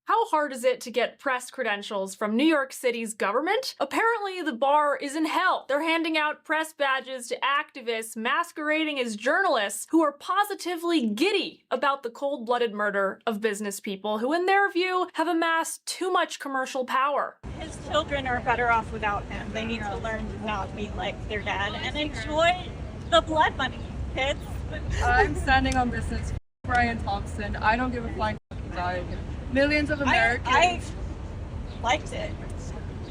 How hard is it to get press credentials from New York City's government? Apparently, the bar is in hell. They're handing out press badges to activists masquerading as journalists who are positively giddy about the cold-blooded murder of business people who, in their view, have amassed too much commercial power. His children are better off without him. They need to learn to not be like their dad and enjoy the blood money, kids. I'm standing on business. Brian Thompson. I don't give a flying dog. Millions of Americans. I liked it.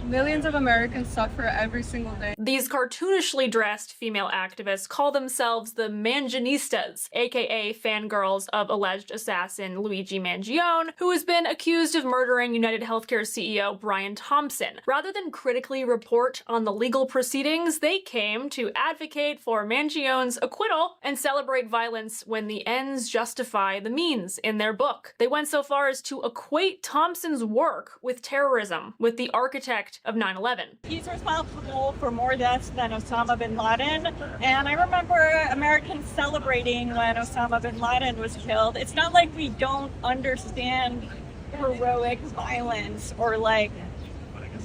Millions of Americans suffer every single day. These cartoonishly dressed female activists call themselves the Mangionistas, aka fangirls of alleged assassin Luigi Mangione, who has been accused of murdering United Healthcare CEO Brian Thompson. Rather than critically report on the legal proceedings, they came to advocate for Mangione's acquittal and celebrate violence when the ends justify the means in their book. They went so far as to equate Thompson's work with terrorism, with the architect of 9/11. He's responsible for more deaths than Osama bin Laden, and I remember Americans celebrating when Osama bin Laden was killed. It's not like we don't understand heroic violence or like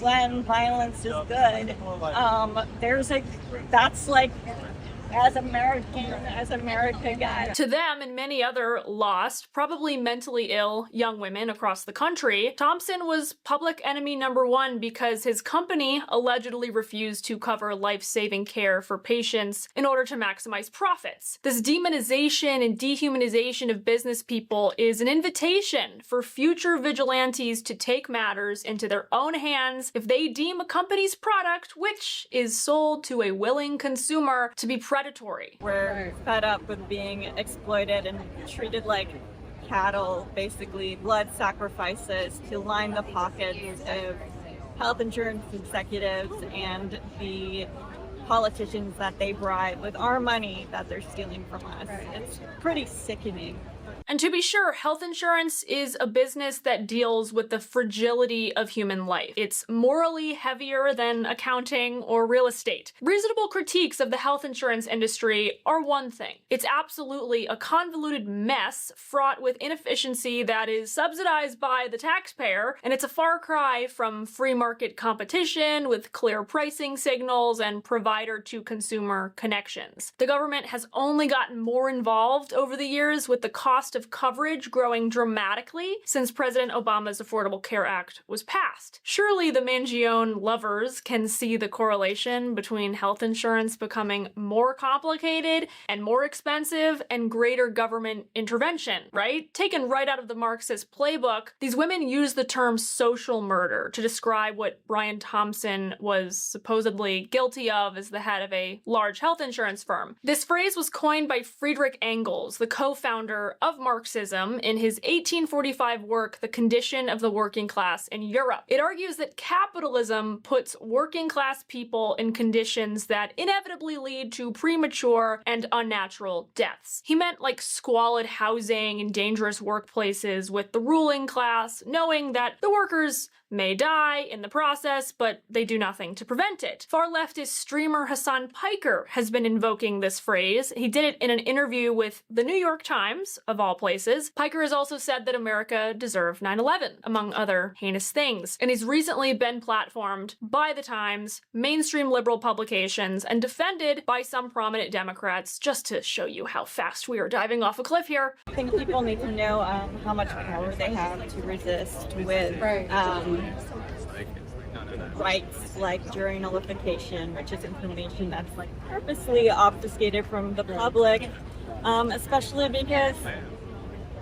when violence is good. That's like as America got. To them and many other lost, probably mentally ill young women across the country, Thompson was public enemy number one because his company allegedly refused to cover life-saving care for patients in order to maximize profits. This demonization and dehumanization of business people is an invitation for future vigilantes to take matters into their own hands if they deem a company's product, which is sold to a willing consumer, to be predatory. We're fed up with being exploited and treated like cattle, basically blood sacrifices to line the pockets of health insurance executives and the politicians that they bribe with our money that they're stealing from us. It's pretty sickening. And to be sure, health insurance is a business that deals with the fragility of human life. It's morally heavier than accounting or real estate. Reasonable critiques of the health insurance industry are one thing. It's absolutely a convoluted mess fraught with inefficiency that is subsidized by the taxpayer, and it's a far cry from free market competition with clear pricing signals and provider-to-consumer connections. The government has only gotten more involved over the years, with the cost of coverage growing dramatically since President Obama's Affordable Care Act was passed. Surely the Mangione lovers can see the correlation between health insurance becoming more complicated and more expensive and greater government intervention, right? Taken right out of the Marxist playbook, these women use the term social murder to describe what Brian Thompson was supposedly guilty of as the head of a large health insurance firm. This phrase was coined by Friedrich Engels, the co-founder of Marxism, in his 1845 work, The Condition of the Working Class in Europe. It argues that capitalism puts working class people in conditions that inevitably lead to premature and unnatural deaths. He meant like squalid housing and dangerous workplaces with the ruling class, knowing that the workers may die in the process, but they do nothing to prevent it. Far leftist streamer Hassan Piker has been invoking this phrase. He did it in an interview with the New York Times, of all places. Piker has also said that America deserved 9/11, among other heinous things. And he's recently been platformed by the Times, mainstream liberal publications, and defended by some prominent Democrats, just to show you how fast we are diving off a cliff here. I think people need to know how much power they have to resist with rights like jury nullification, which is information that's like purposely obfuscated from the public, especially because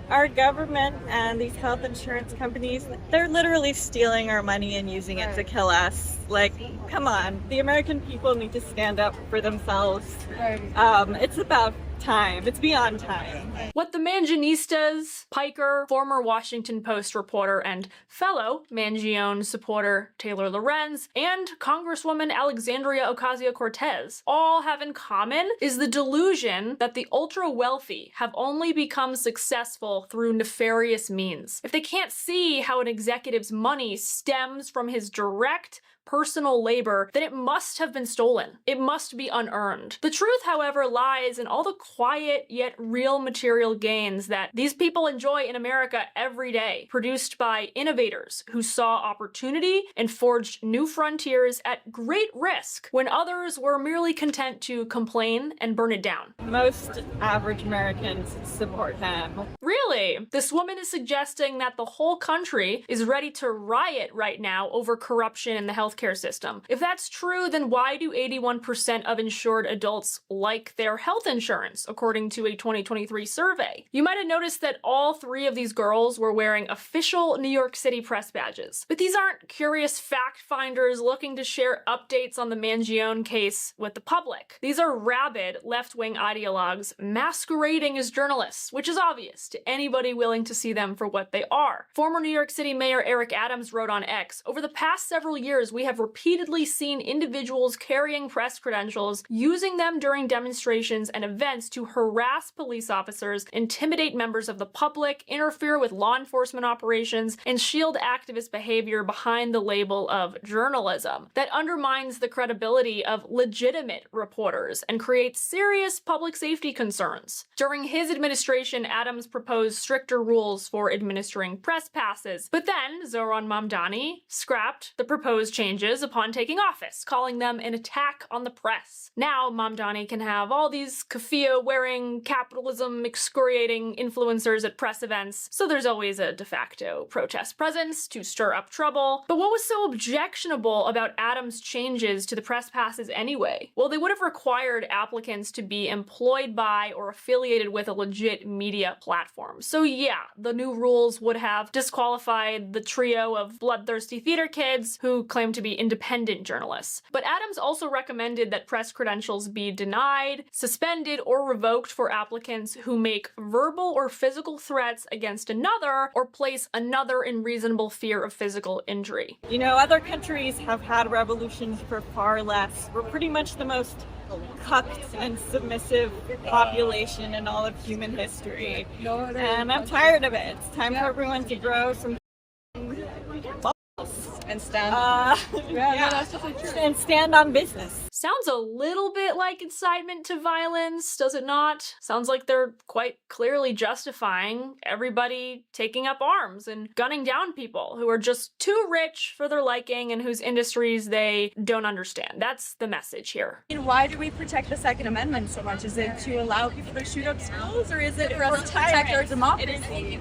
our government and these health insurance companies, they're literally stealing our money and using it to kill us. Like, come on, the American people need to stand up for themselves. It's about time. It's beyond time. What the Mangionistas, Piker, former Washington Post reporter and fellow Mangione supporter Taylor Lorenz, and Congresswoman Alexandria Ocasio-Cortez all have in common is the delusion that the ultra-wealthy have only become successful through nefarious means. If they can't see how an executive's money stems from his direct personal labor, then it must have been stolen. It must be unearned. The truth, however, lies in all the quiet yet real material gains that these people enjoy in America every day, produced by innovators who saw opportunity and forged new frontiers at great risk when others were merely content to complain and burn it down. Most average Americans support them. Really? This woman is suggesting that the whole country is ready to riot right now over corruption in the healthcare system. If that's true, then why do 81% of insured adults like their health insurance, according to a 2023 survey? You might have noticed that all three of these girls were wearing official New York City press badges. But these aren't curious fact finders looking to share updates on the Mangione case with the public. These are rabid left-wing ideologues masquerading as journalists, which is obvious to anybody willing to see them for what they are. Former New York City Mayor Eric Adams wrote on X, "Over the past several years, we have repeatedly seen individuals carrying press credentials, using them during demonstrations and events to harass police officers, intimidate members of the public, interfere with law enforcement operations, and shield activist behavior behind the label of journalism. That undermines the credibility of legitimate reporters and creates serious public safety concerns." During his administration, Adams proposed stricter rules for administering press passes, but then Zohran Mamdani scrapped the proposed changes upon taking office, calling them an attack on the press. Now Mamdani can have all these keffiyeh-wearing, capitalism-excoriating influencers at press events, so there's always a de facto protest presence to stir up trouble. But what was so objectionable about Adams' changes to the press passes anyway? Well, they would have required applicants to be employed by or affiliated with a legit media platform. So yeah, the new rules would have disqualified the trio of bloodthirsty theater kids who claim to be independent journalists. But Adams also recommended that press credentials be denied, suspended, or revoked for applicants who make verbal or physical threats against another or place another in reasonable fear of physical injury. You know, other countries have had revolutions for far less. We're pretty much the most cucked and submissive population in all of human history. And I'm tired of it. It's time for everyone to grow some And stand. That's definitely true. And stand on business. Sounds a little bit like incitement to violence, does it not? Sounds like they're quite clearly justifying everybody taking up arms and gunning down people who are just too rich for their liking and whose industries they don't understand. That's the message here. And why do we protect the Second Amendment so much? Is it to allow people to shoot up schools, or is it for us to protect our democracy?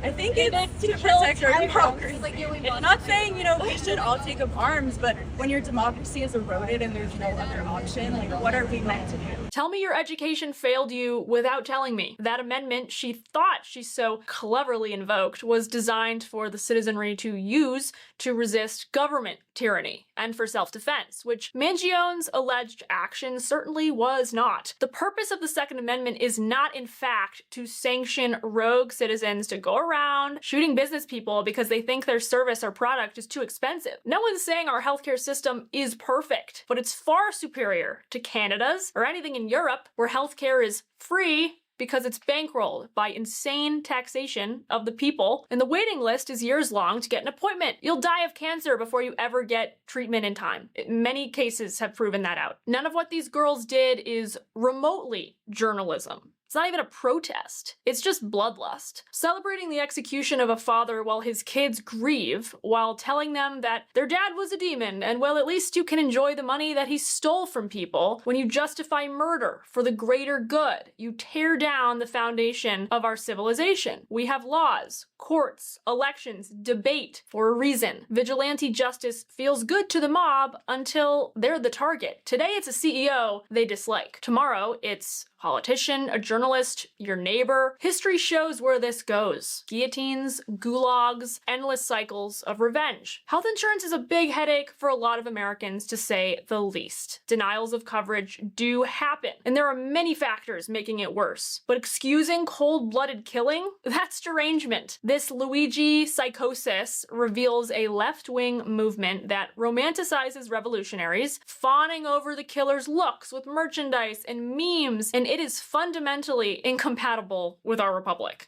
I think it's to protect our democracy. It's not saying, we should all take up arms, but when your democracy is eroded and there's no other option, what are we meant to do? Tell me your education failed you without telling me. That amendment she thought she so cleverly invoked was designed for the citizenry to use to resist government tyranny and for self-defense, which Mangione's alleged action certainly was not. The purpose of the Second Amendment is not, in fact, to sanction rogue citizens to go around shooting business people because they think their service or product is too expensive. No one's saying our healthcare system is perfect, but it's far superior to Canada's or anything in Europe where healthcare is free because it's bankrolled by insane taxation of the people, and the waiting list is years long to get an appointment. You'll die of cancer before you ever get treatment in time. Many cases have proven that out. None of what these girls did is remotely journalism. It's not even a protest. It's just bloodlust. Celebrating the execution of a father while his kids grieve, while telling them that their dad was a demon, and well, at least you can enjoy the money that he stole from people. When you justify murder for the greater good, you tear down the foundation of our civilization. We have laws, courts, elections, debate for a reason. Vigilante justice feels good to the mob until they're the target. Today it's a CEO they dislike. Tomorrow it's a politician, a journalist, your neighbor. History shows where this goes. Guillotines, gulags, endless cycles of revenge. Health insurance is a big headache for a lot of Americans, to say the least. Denials of coverage do happen, and there are many factors making it worse. But excusing cold-blooded killing? That's derangement. This Luigi psychosis reveals a left-wing movement that romanticizes revolutionaries, fawning over the killer's looks with merchandise and memes, and it is fundamentally incompatible with our republic.